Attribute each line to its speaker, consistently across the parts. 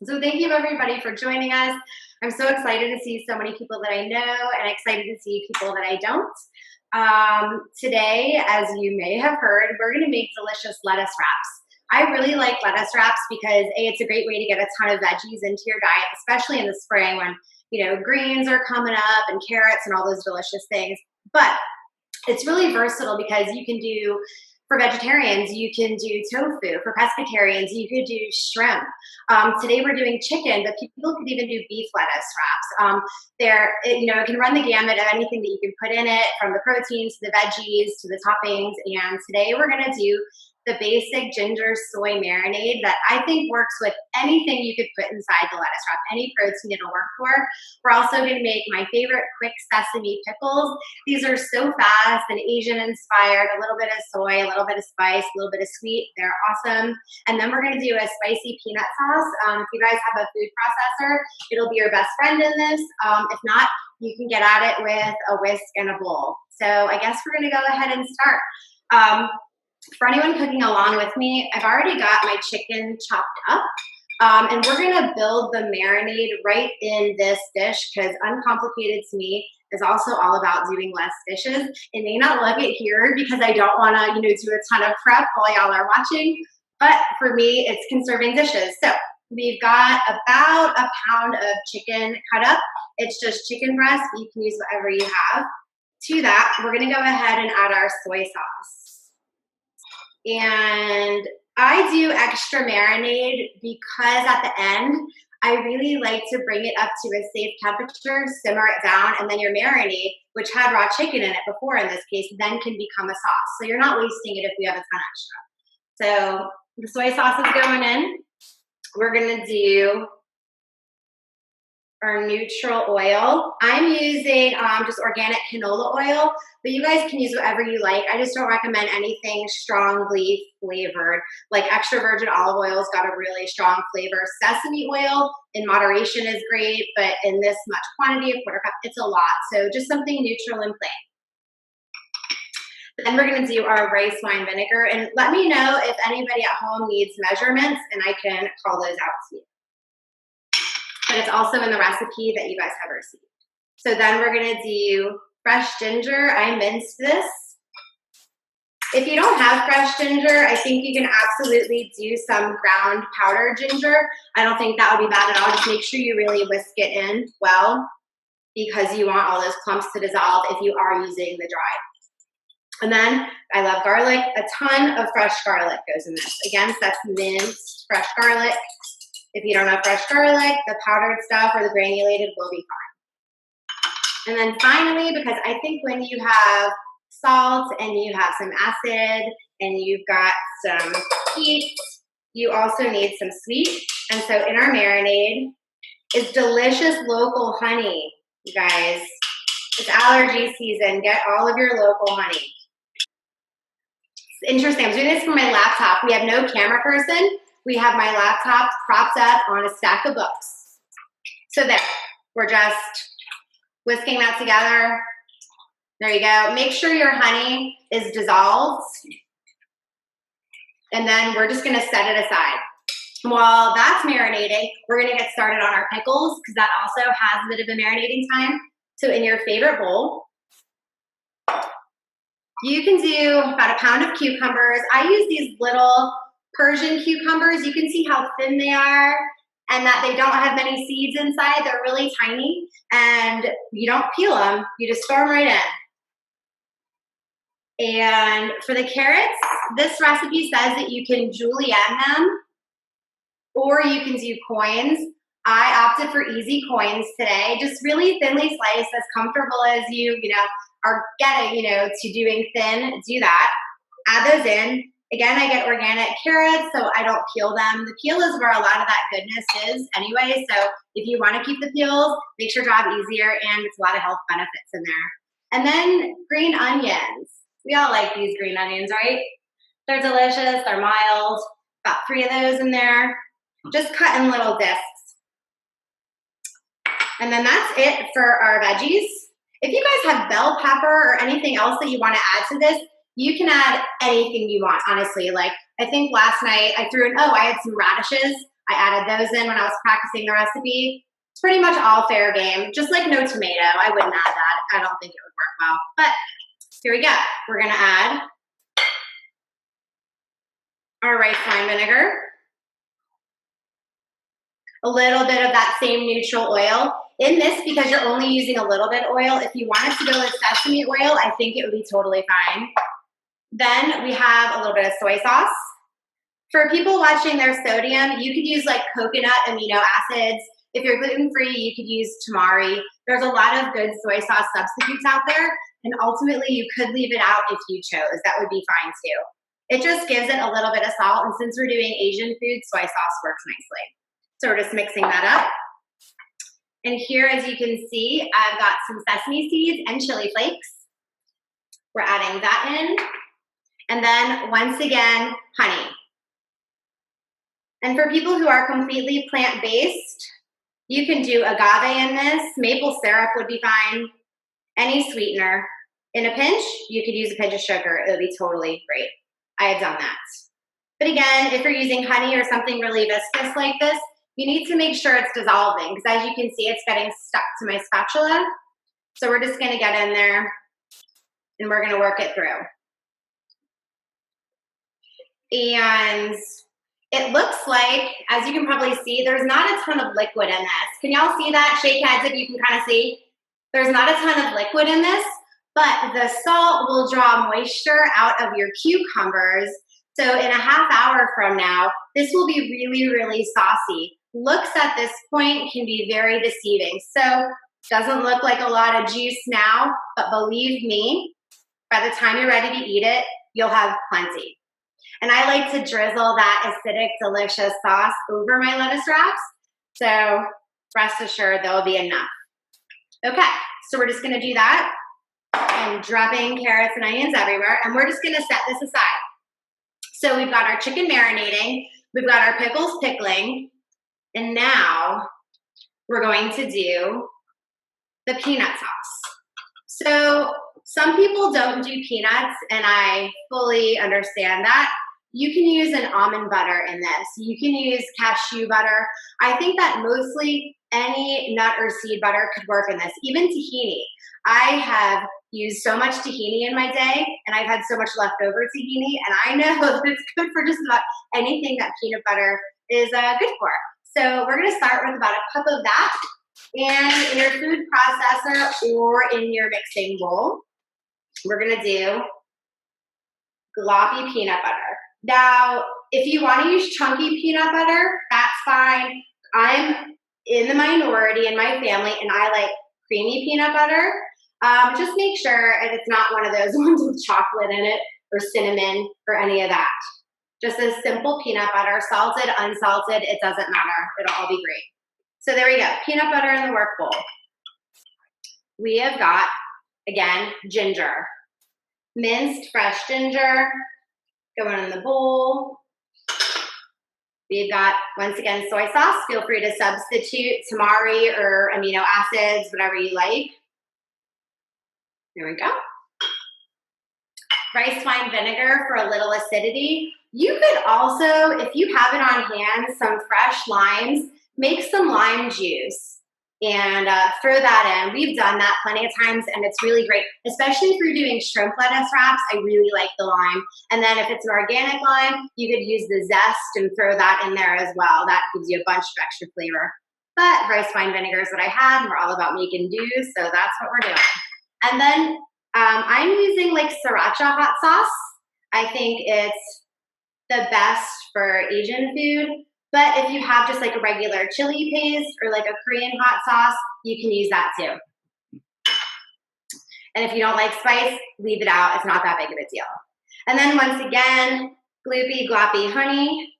Speaker 1: So thank you everybody for joining us. I'm so excited to see so many people that I know and excited to see people that I don't. Today, as you may have heard, we're gonna make delicious lettuce wraps. I really like lettuce wraps because A, it's a great way to get a ton of veggies into your diet, especially in the spring when, greens are coming up and carrots and all those delicious things. But it's really versatile because you can do, for vegetarians, you can do tofu. For pescatarians, you could do shrimp. Today we're doing chicken, but people could even do beef lettuce wraps. It can run the gamut of anything that you can put in it, from the proteins to the veggies to the toppings. And today we're gonna do the basic ginger soy marinade that I think works with anything you could put inside the lettuce wrap. Any protein it'll work for. We're also gonna make my favorite quick sesame pickles. These are so fast and Asian inspired, a little bit of soy, a little bit of spice, a little bit of sweet. They're awesome. And then we're gonna do a spicy peanut sauce. If you guys have a food processor, it'll be your best friend in this. If not, you can get at it with a whisk and a bowl. So I guess we're gonna go ahead and start. For anyone cooking along with me, I've already got my chicken chopped up. And we're gonna build the marinade right in this dish because uncomplicated to me is also all about doing less dishes. It may not look it here because I don't wanna, do a ton of prep while y'all are watching, but for me, it's conserving dishes. So we've got about a pound of chicken cut up. It's just chicken breast, but you can use whatever you have. To that, we're gonna go ahead and add our soy sauce. And I do extra marinade because at the end, I really like to bring it up to a safe temperature, simmer it down, and then your marinade, which had raw chicken in it before in this case, then can become a sauce. So you're not wasting it if you have a ton extra. So the soy sauce is going in. We're gonna do our neutral oil. I'm using just organic canola oil, but you guys can use whatever you like. I just don't recommend anything strongly flavored. Like extra virgin olive oil's got a really strong flavor. Sesame oil in moderation is great, but in this much quantity, a quarter cup, it's a lot. So just something neutral and plain. Then we're gonna do our rice wine vinegar. And let me know if anybody at home needs measurements and I can call those out to you. But it's also in the recipe that you guys have received. So then we're gonna do fresh ginger. I minced this. If you don't have fresh ginger, I think you can absolutely do some ground powdered ginger. I don't think that would be bad at all. Just make sure you really whisk it in well because you want all those clumps to dissolve if you are using the dried. And then I love garlic. A ton of fresh garlic goes in this. Again, that's minced fresh garlic. If you don't have fresh garlic, the powdered stuff or the granulated will be fine. And then finally, because I think when you have salt and you have some acid and you've got some heat, you also need some sweet. And so in our marinade is delicious local honey, you guys. It's allergy season. Get all of your local honey. It's interesting. I'm doing this from my laptop. We have no camera person. We have my laptop propped up on a stack of books. So there, we're just whisking that together. There you go. Make sure your honey is dissolved. And then we're just gonna set it aside. While that's marinating, we're gonna get started on our pickles because that also has a bit of a marinating time. So in your favorite bowl, you can do about a pound of cucumbers. I use these little Persian cucumbers. You can see how thin they are and that they don't have many seeds inside. They're really tiny and you don't peel them. You just throw them right in. And for the carrots, this recipe says that you can julienne them or you can do coins. I opted for easy coins today, just really thinly sliced, as comfortable as you are getting, to doing thin, do that. Add those in. Again, I get organic carrots, so I don't peel them. The peel is where a lot of that goodness is anyway, so if you want to keep the peels, makes your job easier, and it's a lot of health benefits in there. And then green onions. We all like these green onions, right? They're delicious, they're mild. About 3 of those in there. Just cut in little discs. And then that's it for our veggies. If you guys have bell pepper or anything else that you want to add to this, you can add anything you want, honestly. Like, I think last night I threw in, I had some radishes. I added those in when I was practicing the recipe. It's pretty much all fair game, just like no tomato. I wouldn't add that. I don't think it would work well. But here we go. We're gonna add our rice wine vinegar, a little bit of that same neutral oil. In this, because you're only using a little bit of oil, if you wanted to go with sesame oil, I think it would be totally fine. Then we have a little bit of soy sauce. For people watching their sodium, you could use like coconut amino acids. If you're gluten-free, you could use tamari. There's a lot of good soy sauce substitutes out there, and ultimately you could leave it out if you chose. That would be fine too. It just gives it a little bit of salt, and since we're doing Asian food, soy sauce works nicely. So we're just mixing that up. And here, as you can see, I've got some sesame seeds and chili flakes. We're adding that in. And then, once again, honey. And for people who are completely plant-based, you can do agave in this. Maple syrup would be fine. Any sweetener. In a pinch, you could use a pinch of sugar. It would be totally great. I have done that. But again, if you're using honey or something really viscous like this, you need to make sure it's dissolving, because as you can see, it's getting stuck to my spatula. So we're just gonna get in there and we're gonna work it through. And it looks like, as you can probably see, there's not a ton of liquid in this. Can y'all see that? Shake heads if you can kind of see. There's not a ton of liquid in this, but the salt will draw moisture out of your cucumbers. So in a half hour from now, this will be really, really saucy. Looks at this point can be very deceiving. So doesn't look like a lot of juice now, but believe me, by the time you're ready to eat it, you'll have plenty. And I like to drizzle that acidic, delicious sauce over my lettuce wraps. So rest assured there'll be enough. Okay, so we're just gonna do that and dropping carrots and onions everywhere. And we're just gonna set this aside. So we've got our chicken marinating, we've got our pickles pickling, and now we're going to do the peanut sauce. So some people don't do peanuts, and I fully understand that. You can use an almond butter in this. You can use cashew butter. I think that mostly any nut or seed butter could work in this, even tahini. I have used so much tahini in my day, and I've had so much leftover tahini, and I know that it's good for just about anything that peanut butter is good for. So we're gonna start with about a cup of that, and in your food processor or in your mixing bowl, we're gonna do gloppy peanut butter. Now, if you want to use chunky peanut butter, that's fine. I'm in the minority in my family, and I like creamy peanut butter. Just make sure it's not one of those ones with chocolate in it or cinnamon or any of that. Just a simple peanut butter, salted, unsalted, it doesn't matter. It'll all be great. So there we go, peanut butter in the work bowl. We have got, again, ginger. Minced fresh ginger. Going in the bowl. We've got, once again, soy sauce. Feel free to substitute tamari or amino acids, whatever you like. There we go. Rice wine vinegar for a little acidity. You could also, if you have it on hand, some fresh limes, make some lime juice and throw that in. We've done that plenty of times, and it's really great, especially if you're doing shrimp lettuce wraps. I really like the lime. And then if it's an organic lime, you could use the zest and throw that in there as well. That gives you a bunch of extra flavor. But rice wine vinegar is what I had, and we're all about making do, so that's what we're doing. And then I'm using like sriracha hot sauce. I think it's the best for Asian food. But if you have just like a regular chili paste or like a Korean hot sauce, you can use that too. And if you don't like spice, leave it out. It's not that big of a deal. And then once again, gloopy gloppy honey.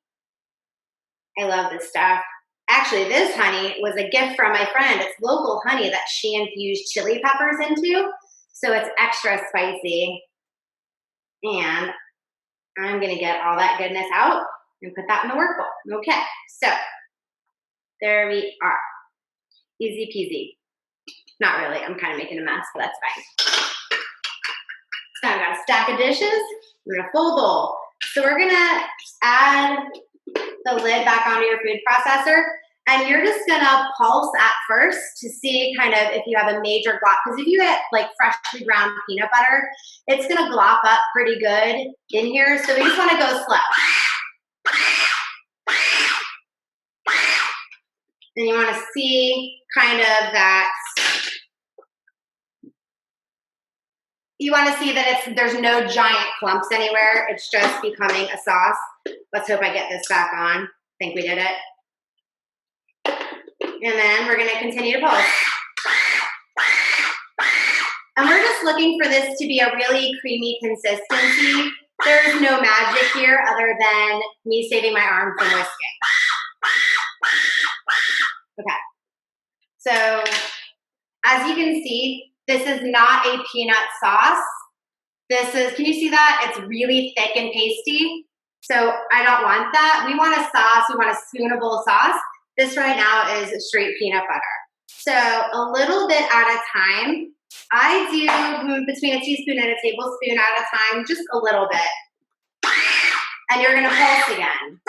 Speaker 1: I love this stuff. Actually, this honey was a gift from my friend. It's local honey that she infused chili peppers into. So it's extra spicy. And I'm gonna get all that goodness out and put that in the work bowl. Okay, so there we are. Easy peasy. Not really, I'm kind of making a mess, but that's fine. So I've got a stack of dishes. We're in a full bowl. So we're gonna add the lid back onto your food processor, and you're just gonna pulse at first to see kind of if you have a major glop. Because if you get like freshly ground peanut butter, it's gonna glop up pretty good in here. So we just wanna go slow. And you wanna see kind of that, you wanna see that there's no giant clumps anywhere. It's just becoming a sauce. Let's hope I get this back on. I think we did it. And then we're gonna continue to pulse. And we're just looking for this to be a really creamy consistency. There's no magic here other than me saving my arm from whisking. Okay. So as you can see, this is not a peanut sauce. This is, can you see that? It's really thick and pasty. So I don't want that. We want a sauce, we want a spoonable sauce. This right now is straight peanut butter. So a little bit at a time. I do between a teaspoon and a tablespoon at a time, just a little bit. And you're gonna pulse again.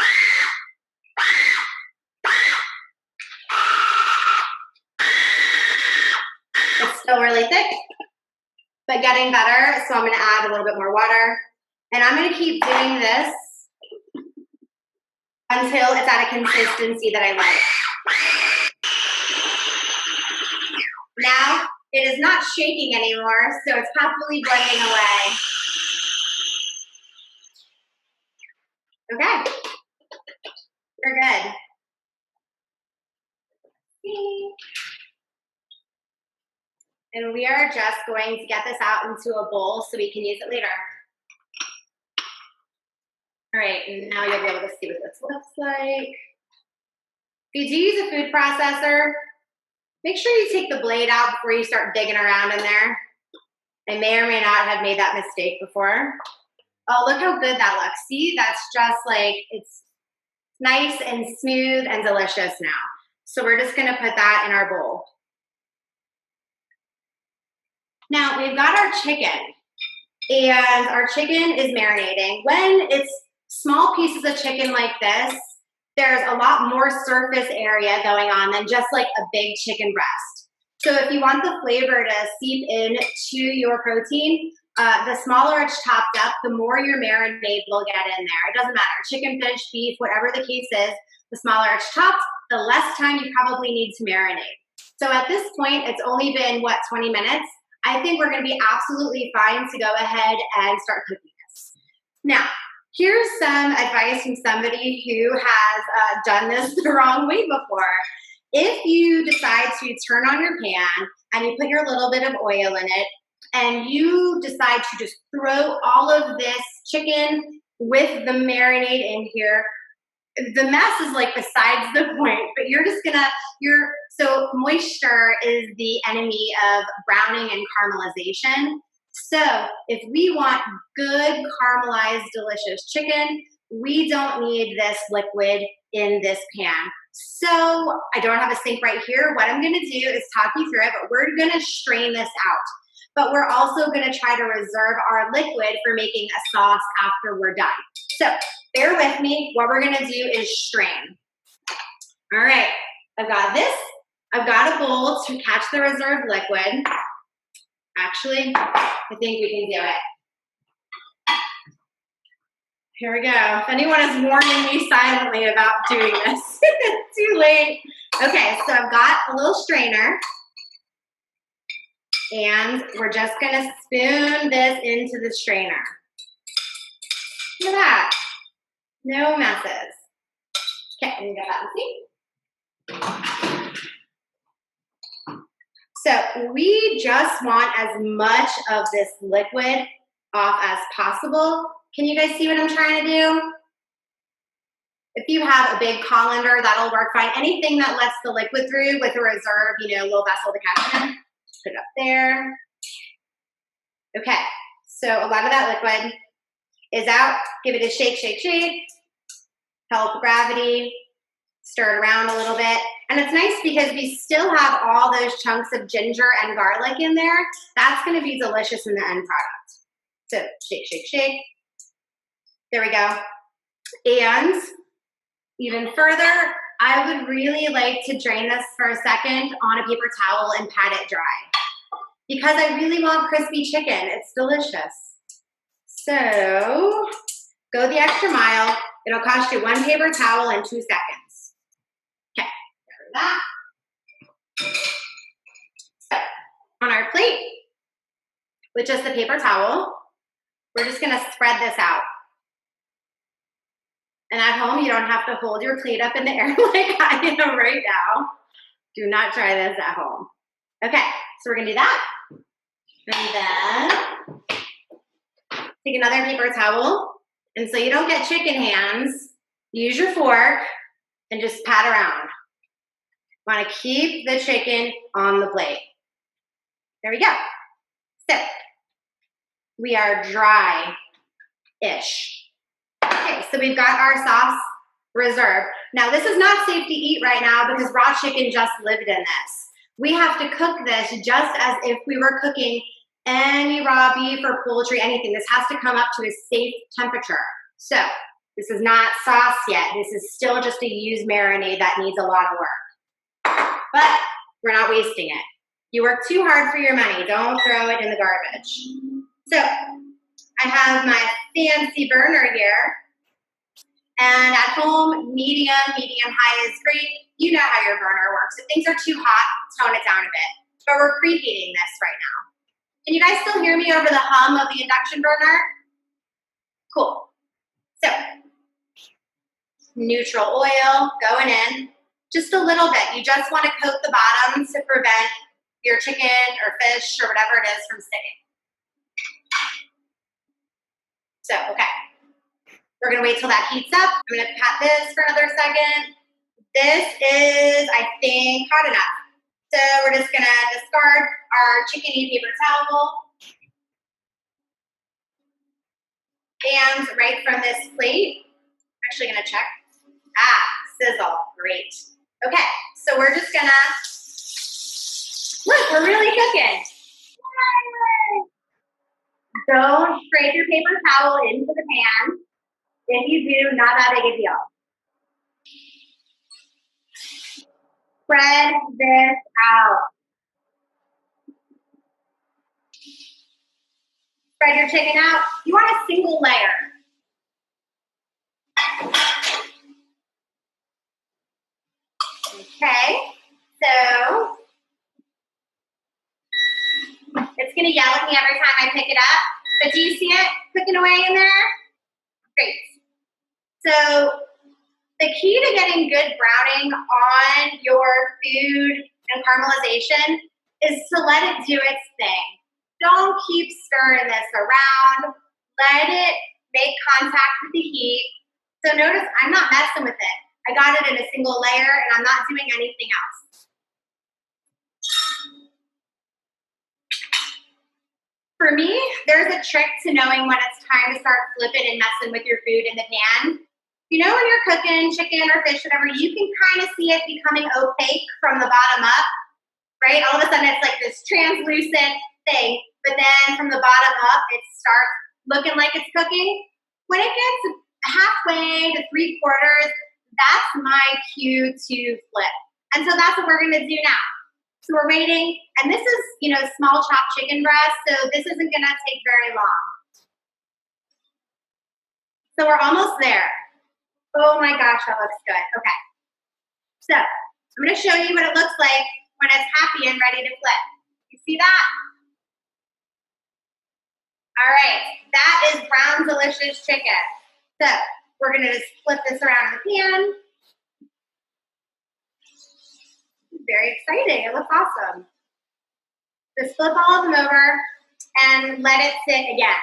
Speaker 1: It's still really thick, but getting better. So I'm gonna add a little bit more water. And I'm gonna keep doing this until it's at a consistency that I like. Now, it is not shaking anymore, so it's happily blending away. Okay, we're good. And we are just going to get this out into a bowl so we can use it later. All right, and now you'll be able to see what this looks like. If you do use a food processor, make sure you take the blade out before you start digging around in there. I may or may not have made that mistake before. Oh, look how good that looks. See, that's just like, it's nice and smooth and delicious now. So we're just gonna put that in our bowl. Now we've got our chicken, and our chicken is marinating. When it's small pieces of chicken like this, there's a lot more surface area going on than just like a big chicken breast. So if you want the flavor to seep into your protein, the smaller it's chopped up, the more your marinade will get in there. It doesn't matter, chicken, fish, beef, whatever the case is, the smaller it's chopped, the less time you probably need to marinate. So at this point, it's only been, what, 20 minutes? I think we're gonna be absolutely fine to go ahead and start cooking this. Now, here's some advice from somebody who has done this the wrong way before. If you decide to turn on your pan and you put your little bit of oil in it, and you decide to just throw all of this chicken with the marinade in here, the mess is like besides the point, but you're just gonna, so moisture is the enemy of browning and caramelization. So if we want good caramelized, delicious chicken, we don't need this liquid in this pan. So I don't have a sink right here. What I'm gonna do is talk you through it, but we're gonna strain this out. But we're also gonna try to reserve our liquid for making a sauce after we're done. So bear with me. What we're gonna do is strain. All right, I've got this. I've got a bowl to catch the reserved liquid. Actually, I think we can do it. Here we go. If anyone is warning me silently about doing this, it's too late. Okay, so I've got a little strainer, and we're just gonna spoon this into the strainer. Look at that. No messes. Okay, let me get that and see. So we just want as much of this liquid off as possible. Can you guys see what I'm trying to do? If you have a big colander, that'll work fine. Anything that lets the liquid through with a reserve, little vessel to catch it in, put it up there. Okay, so a lot of that liquid is out. Give it a shake, shake, shake. Help gravity. Stir it around a little bit. And it's nice because we still have all those chunks of ginger and garlic in there. That's gonna be delicious in the end product. So shake, shake, shake. There we go. And Even further, I would really like to drain this for a second on a paper towel and pat it dry because I really want crispy chicken. It's delicious. So go the extra mile. It'll cost you 1 paper towel and 2 seconds. Okay, there's that. So on our plate, with just the paper towel, we're just gonna spread this out. And at home, you don't have to hold your plate up in the air like I am right now. Do not try this at home. Okay, so we're gonna do that. And then take another paper towel. And so you don't get chicken hands, use your fork and just pat around. Wanna keep the chicken on the plate. There we go. So we are dry-ish. Okay, so we've got our sauce reserved. Now this is not safe to eat right now because raw chicken just lived in this. We have to cook this just as if we were cooking any raw beef or poultry, anything. This has to come up to a safe temperature. So this is not sauce yet. This is still just a used marinade that needs a lot of work. But we're not wasting it. You work too hard for your money. Don't throw it in the garbage. So I have my fancy burner here. And at home, medium high is great. You know how your burner works. If things are too hot, tone it down a bit. But we're preheating this right now. Can you guys still hear me over the hum of the induction burner? Cool. So, neutral oil going in. Just a little bit. You just want to coat the bottom to prevent your chicken or fish or whatever it is from sticking. So, okay. We're gonna wait till that heats up. I'm gonna pat this for another second. This is, I think, hot enough. So we're just gonna discard our chicken-y paper towel. And right from this plate, I'm actually gonna check. Sizzle, great. Okay, so we're just gonna, look, we're really cooking. Don't scrape your paper towel into the pan. If you do, not that big a deal. Spread this out. Spread your chicken out. You want a single layer. Okay, so it's gonna yell at me every time I pick it up, but do you see it cooking away in there? Great. So the key to getting good browning on your food and caramelization is to let it do its thing. Don't keep stirring this around. Let it make contact with the heat. So notice I'm not messing with it. I got it in a single layer and I'm not doing anything else. For me, there's a trick to knowing when it's time to start flipping and messing with your food in the pan. You know when you're cooking chicken or fish, whatever, you can kind of see it becoming opaque from the bottom up, right? All of a sudden it's like this translucent thing, but then from the bottom up, it starts looking like it's cooking. When it gets halfway to 3/4, that's my cue to flip. And so that's what we're gonna do now. So we're waiting, and this is, small chopped chicken breast, so this isn't gonna take very long. So we're almost there. Oh my gosh, that looks good. Okay. So I'm gonna show you what it looks like when it's happy and ready to flip. You see that? All right, that is brown, delicious chicken. So we're gonna just flip this around in the pan. Very exciting, it looks awesome. Just flip all of them over and let it sit again.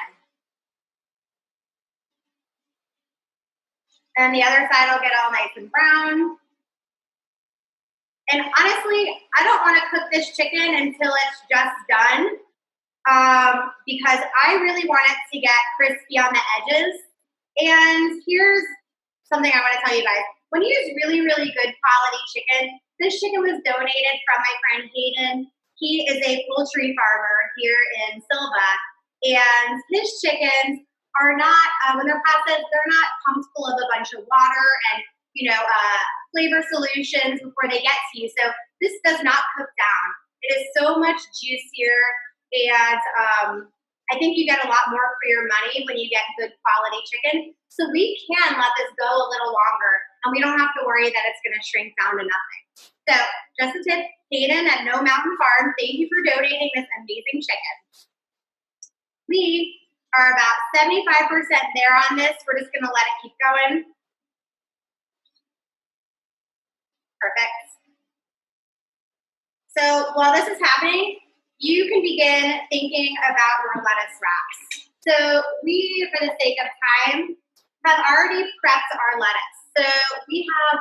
Speaker 1: And the other side will get all nice and brown. And honestly, I don't want to cook this chicken until it's just done because I really want it to get crispy on the edges. And here's something I want to tell you guys. When you use really, really good quality chicken, this chicken was donated from my friend Hayden. He is a poultry farmer here in Silva, and his chickens are not, when they're processed, they're not pumped full of a bunch of water and flavor solutions before they get to you. So this does not cook down. It is so much juicier, and I think you get a lot more for your money when you get good quality chicken. So we can let this go a little longer, and we don't have to worry that it's going to shrink down to nothing. So just a tip, Hayden at No Mountain Farm, thank you for donating this amazing chicken. We are about 75% there on this. We're just going to let it keep going. Perfect. So while this is happening, you can begin thinking about your lettuce wraps. So we, for the sake of time, have already prepped our lettuce. So we have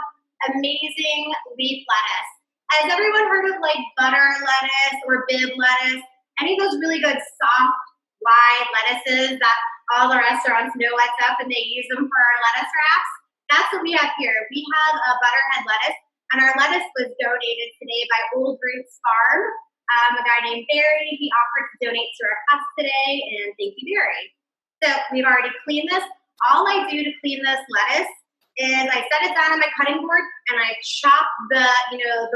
Speaker 1: amazing leaf lettuce. Has everyone heard of like butter lettuce or bib lettuce? Any of those really good soft, wide lettuces that all the restaurants know what's up and they use them for our lettuce wraps? That's what we have here. We have a butterhead lettuce, and our lettuce was donated today by Old Roots Farm. A guy named Barry, he offered to donate to our class today, and thank you, Barry. So we've already cleaned this. All I do to clean this lettuce is I set it down on my cutting board and I chop the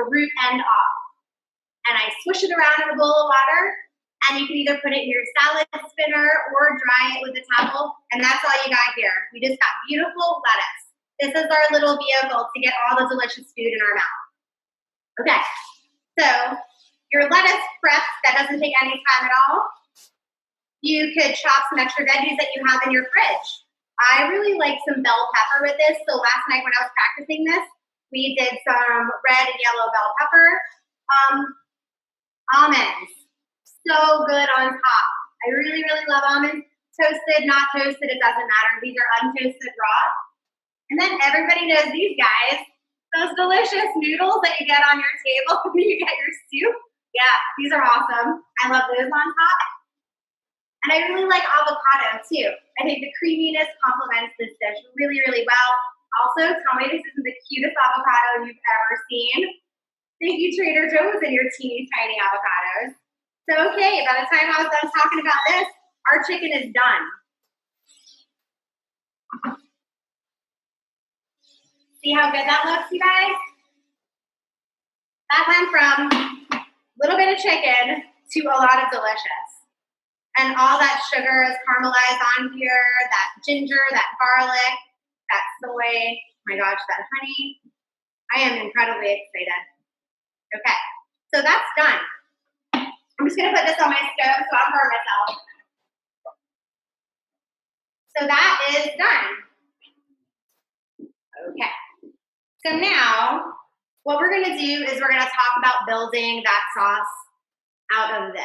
Speaker 1: root end off. And I swish it around in a bowl of water, and you can either put it in your salad spinner or dry it with a towel, and that's all you got here. We just got beautiful lettuce. This is our little vehicle to get all the delicious food in our mouth. Okay, so your lettuce prep, that doesn't take any time at all. You could chop some extra veggies that you have in your fridge. I really like some bell pepper with this, so last night when I was practicing this, we did some red and yellow bell pepper. Almonds, so good on top. I really, really love almonds. Toasted, not toasted, it doesn't matter. These are untoasted raw. And then everybody knows these guys, those delicious noodles that you get on your table when you get your soup. Yeah, these are awesome. I love those on top. And I really like avocado too. I think the creaminess complements this dish really, really well. Also, tell me this isn't the cutest avocado you've ever seen. Thank you, Trader Joe's and your teeny tiny avocados. So, okay, by the time I was done talking about this, our chicken is done. See how good that looks, you guys? That went from a little bit of chicken to a lot of delicious. And all that sugar is caramelized on here, that ginger, that garlic, that soy, oh my gosh, that honey. I am incredibly excited. Okay, so that's done. I'm just gonna put this on my stove so I don't burn myself. So that is done. Okay, so now what we're gonna do is we're gonna talk about building that sauce out of this.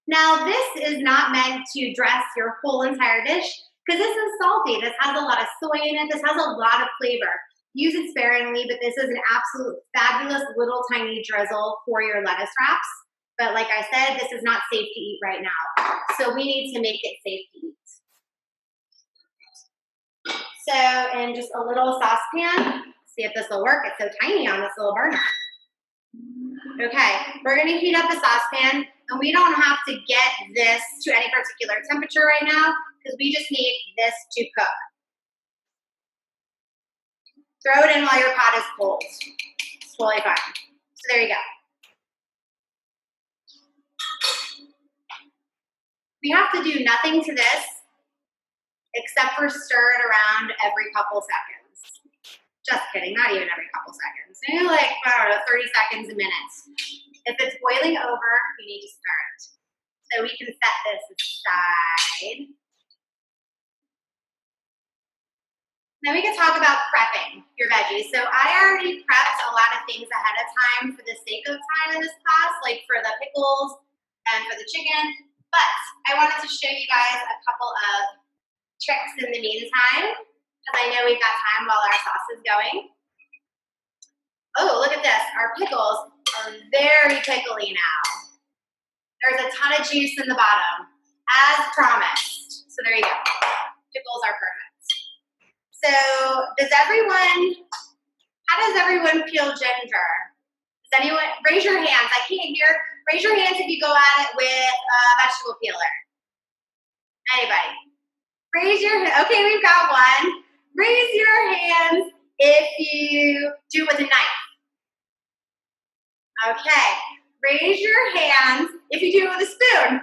Speaker 1: Now this is not meant to dress your whole entire dish because this is salty. This has a lot of soy in it. This has a lot of flavor. Use it sparingly, but this is an absolute fabulous little tiny drizzle for your lettuce wraps. But like I said, this is not safe to eat right now. So we need to make it safe to eat. So in just a little saucepan, see if this will work. It's so tiny on this little burner. Okay, we're gonna heat up the saucepan, and we don't have to get this to any particular temperature right now because we just need this to cook. Throw it in while your pot is cold. It's totally fine. So there you go. We have to do nothing to this except for stir it around every couple seconds. Just kidding, not even every couple seconds. Maybe like, I don't know, 30 seconds a minute. If it's boiling over, you need to stir it. So we can set this aside. Then we can talk about prepping your veggies. So I already prepped a lot of things ahead of time for the sake of time in this class, like for the pickles and for the chicken. But I wanted to show you guys a couple of tricks in the meantime, because I know we've got time while our sauce is going. Oh, look at this. Our pickles are very pickly now. There's a ton of juice in the bottom, as promised. So there you go. Pickles are perfect. So how does everyone peel ginger? Does anyone, raise your hands, I can't hear. Raise your hands if you go at it with a vegetable peeler. Anybody? Raise your hand, okay, we've got one. Raise your hands if you do it with a knife. Okay, raise your hands if you do it with a spoon.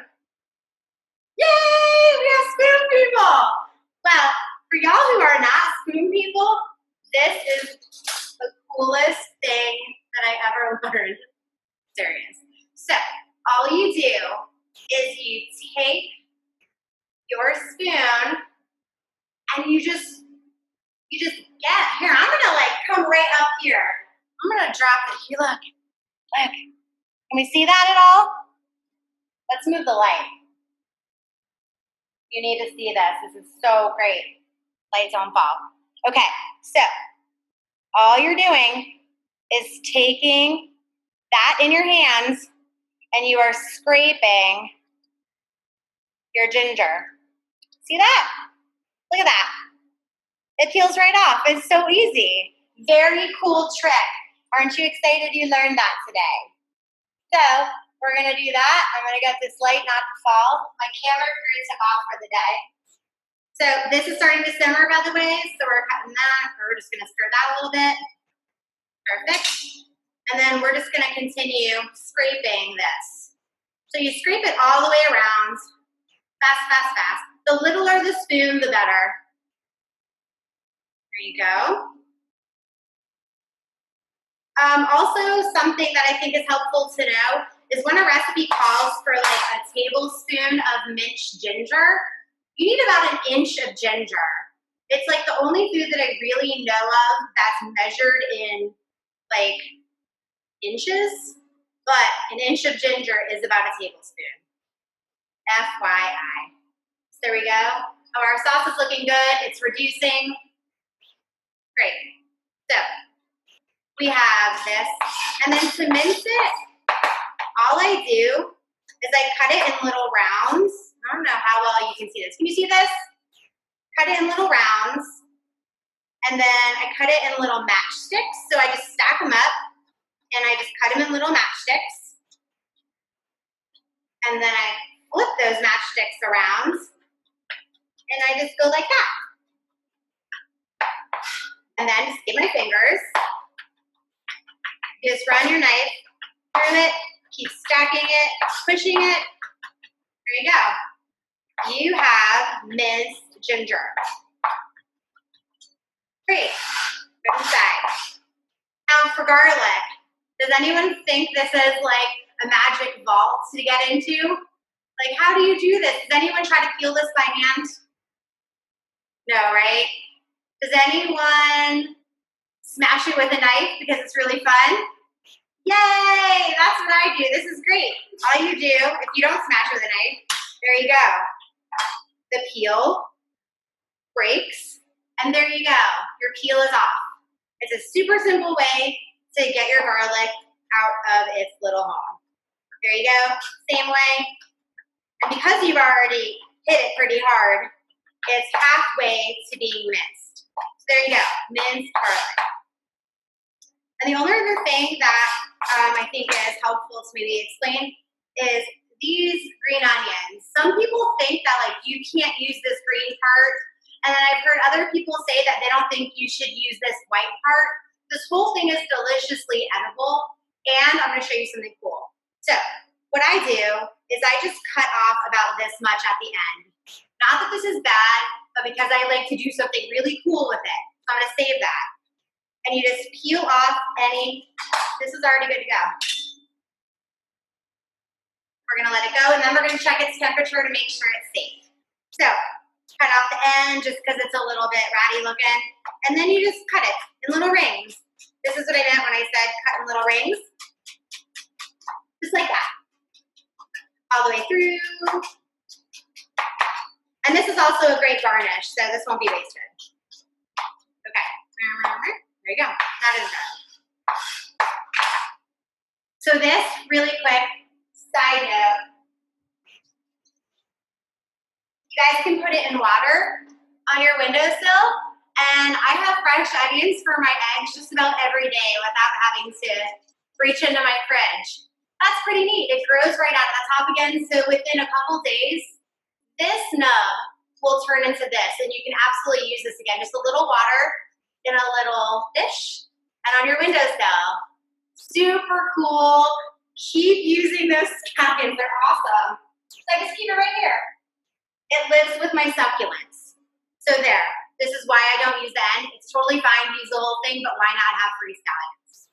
Speaker 1: Yay, we have spoon people. Well, for y'all who are not spoon people, this is the coolest thing that I ever learned. Serious. So, all you do is you take your spoon and you just get, here, I'm gonna like come right up here. I'm gonna drop it here, look. Can we see that at all? Let's move the light. You need to see this. This is so great. Lights don't fall. Okay, so all you're doing is taking that in your hands and you are scraping your ginger. See that? Look at that. It peels right off. It's so easy. Very cool trick. Aren't you excited you learned that today? So we're gonna do that. I'm gonna get this light not to fall. My camera crew took off for the day. So this is starting to simmer, by the way, so we're cutting that. We're just gonna stir that a little bit. Perfect. And then we're just gonna continue scraping this. So you scrape it all the way around. Fast, fast, fast. The littler the spoon, the better. There you go. Also, something that I think is helpful to know is when a recipe calls for like a tablespoon of minced ginger, you need about an inch of ginger. It's like the only food that I really know of that's measured in like inches, but an inch of ginger is about a tablespoon. FYI. So there we go. Oh, our sauce is looking good. It's reducing. Great. So we have this. And then to mince it, all I do is I cut it in little rounds. I don't know how well you can see this. Can you see this? Cut it in little rounds. And then I cut it in little matchsticks. So I just stack them up and I just cut them in little matchsticks. And then I flip those matchsticks around and I just go like that. And then skip my fingers. You just run your knife through it, keep stacking it, pushing it. There you go. You have minced ginger. Great. Good inside. Now for garlic. Does anyone think this is like a magic vault to get into? Like, how do you do this? Does anyone try to peel this by hand? No, right? Does anyone smash it with a knife because it's really fun? Yay! That's what I do. This is great. All you do, if you don't smash with a knife, there you go. The peel breaks, and there you go. Your peel is off. It's a super simple way to get your garlic out of its little hole. There you go. Same way. And because you've already hit it pretty hard, it's halfway to being minced. So there you go. Minced garlic. And the only other thing that I think is helpful to maybe explain is these green onions. Some people think that like you can't use this green part, and then I've heard other people say that they don't think you should use this white part. This whole thing is deliciously edible, and I'm going to show you something cool. So what I do is I just cut off about this much at the end. Not that this is bad, but because I like to do something really cool with it. So I'm going to save that. And you just peel off any, this is already good to go. We're gonna let it go, and then we're gonna check its temperature to make sure it's safe. So, cut off the end just because it's a little bit ratty looking, and then you just cut it in little rings. This is what I meant when I said cut in little rings. Just like that. All the way through. And this is also a great garnish, so this won't be wasted. Okay. There you go. That is good. So this, really quick, side note. You guys can put it in water on your windowsill, and I have fresh onions for my eggs just about every day without having to reach into my fridge. That's pretty neat. It grows right out of the top again, so within a couple days, this nub will turn into this, and you can absolutely use this again. Just a little water. in a little dish and on your windowsill. Super cool. Keep using those scallions. They're awesome. So I just keep it right here. It lives with my succulents. So there. This is why I don't use the end. It's totally fine to use the whole thing, but why not have free scallions?